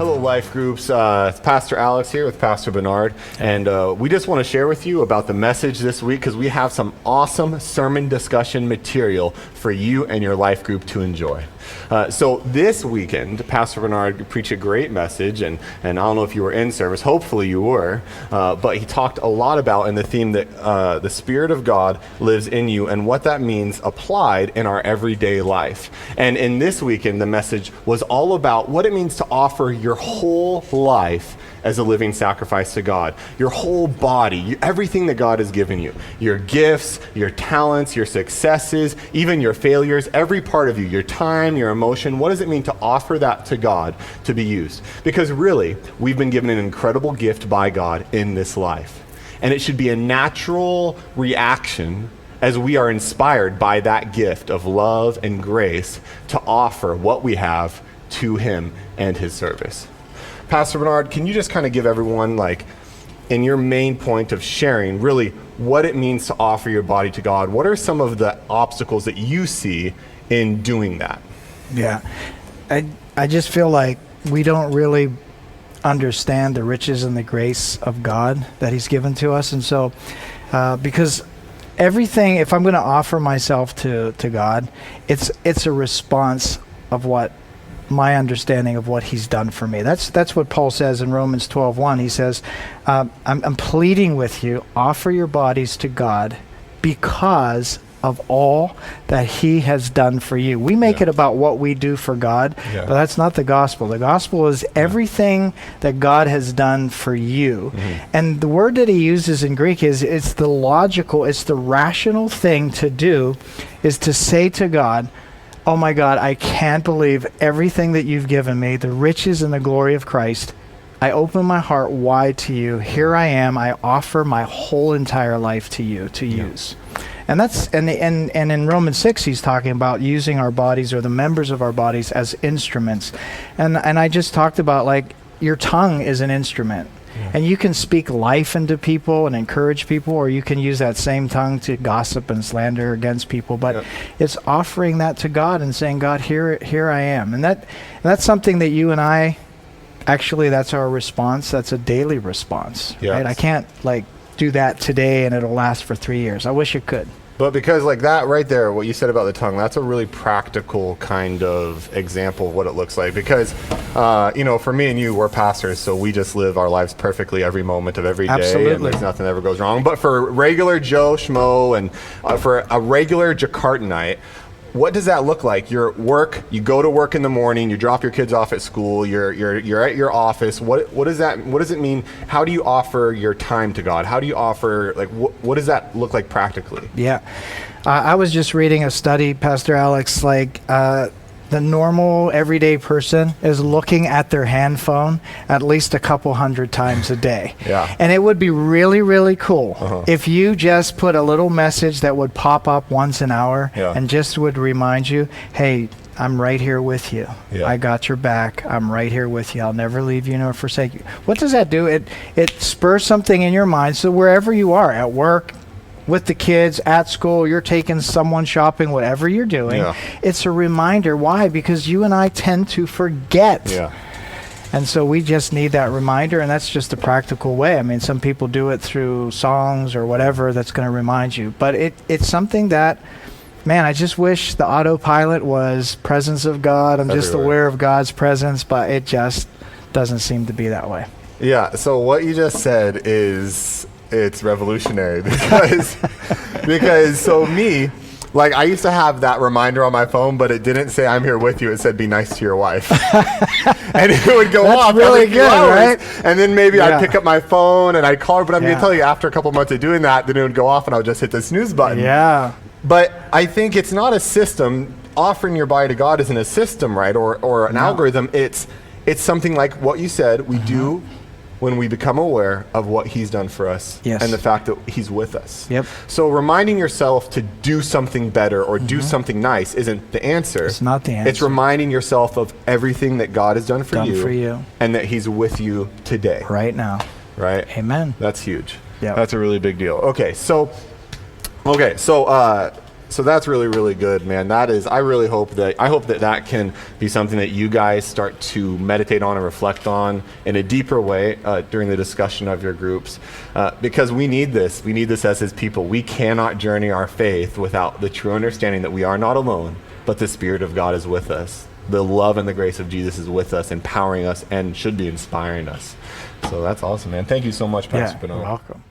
Hello, Life Groups. It's Pastor Alex here with Pastor Bernard, and we just want to share with you about the message this week because we have some awesome sermon discussion material for you and your life group to enjoy. So this weekend, Pastor Bernard preached a great message, and I don't know if you were in service, hopefully you were, but he talked a lot about in the theme that the Spirit of God lives in you and what that means applied in our everyday life. And in this weekend, the message was all about what it means to offer your whole life as a living sacrifice to God. Your whole body, everything that God has given you, your gifts, your talents, your successes, even your failures, every part of you, your time, your emotion, what does it mean to offer that to God to be used? Because really, we've been given an incredible gift by God in this life. And it should be a natural reaction as we are inspired by that gift of love and grace to offer what we have to Him and His service. Pastor Bernard, can you just kind of give everyone, like, in your main point of sharing, really what it means to offer your body to God? What are some of the obstacles that you see in doing that? Yeah, I just feel like we don't really understand the riches and the grace of God that He's given to us. And so, because everything, if I'm going to offer myself to God, it's a response of what my understanding of what He's done for me. That's what Paul says in Romans 12:1. He says, I'm pleading with you, offer your bodies to God because of all that He has done for you. We make it about what we do for God, but that's not the gospel. The gospel is everything that God has done for you. And the word that he uses in Greek is, it's the logical, it's the rational thing to do, is to say to God, oh my God, I can't believe everything that you've given me, the riches and the glory of Christ. I open my heart wide to you. Here I am. I offer my whole entire life to you to use. And that's and in Romans 6 he's talking about using our bodies or the members of our bodies as instruments. And I just talked about, like, your tongue is an instrument. And you can speak life into people and encourage people, or you can use that same tongue to gossip and slander against people. But it's offering that to God and saying, God, here I am. And that's something that you and I, actually, that's our response. That's a daily response. Right? I can't, like, do that today and it'll last for 3 years. I wish it could. But because, like, that right there, what you said about the tongue, that's a really practical kind of example of what it looks like. Because, for me and you, we're pastors, so we just live our lives perfectly every moment of every day. Absolutely. And there's nothing that ever goes wrong. But for regular Joe Schmo and for a regular Jakartanite, what does that look like? Your work, you go to work in the morning, you drop your kids off at school, you're at your office. What does it mean? How do you offer your time to God? How do you offer, like, what does that look like practically? Yeah. I was just reading a study, Pastor Alex, like, the normal everyday person is looking at their hand phone at least a couple hundred times a day. And it would be really, really cool if you just put a little message that would pop up once an hour and just would remind you, hey, I'm right here with you. I got your back. I'm right here with you. I'll never leave you nor forsake you. What does that do? It spurs something in your mind, so wherever you are, at work, with the kids, at school, you're taking someone shopping, whatever you're doing, it's a reminder. Why? Because you and I tend to forget. And so we just need that reminder, and that's just a practical way. I mean, some people do it through songs or whatever that's going to remind you. But it's something that, man, I just wish the autopilot was presence of God. I'm just aware of God's presence, but it just doesn't seem to be that way. Yeah, so what you just said is... it's revolutionary because so me, like, I used to have that reminder on my phone, but it didn't say I'm here with you. It said be nice to your wife. And it would go off really every few good, hours. right? And then maybe I'd pick up my phone and I'd call her, but I'm going to tell you, after a couple months of doing that, then it would go off and I would just hit the snooze button. But I think it's not a system. Offering your body to God isn't a system, right? Or an algorithm. It's something like what you said we do when we become aware of what He's done for us and the fact that He's with us. So reminding yourself to do something better or do something nice isn't the answer. It's not the answer. It's reminding yourself of everything that God has done for you and that He's with you today. Right now. Right? Amen. That's huge. That's a really big deal. So So that's really, really good, man. That is, I hope that can be something that you guys start to meditate on and reflect on in a deeper way during the discussion of your groups, because we need this. We need this as his people. We cannot journey our faith without the true understanding that we are not alone, but the Spirit of God is with us. The love and the grace of Jesus is with us, empowering us, and should be inspiring us. So that's awesome, man. Thank you so much, Pastor Bernard. You're welcome.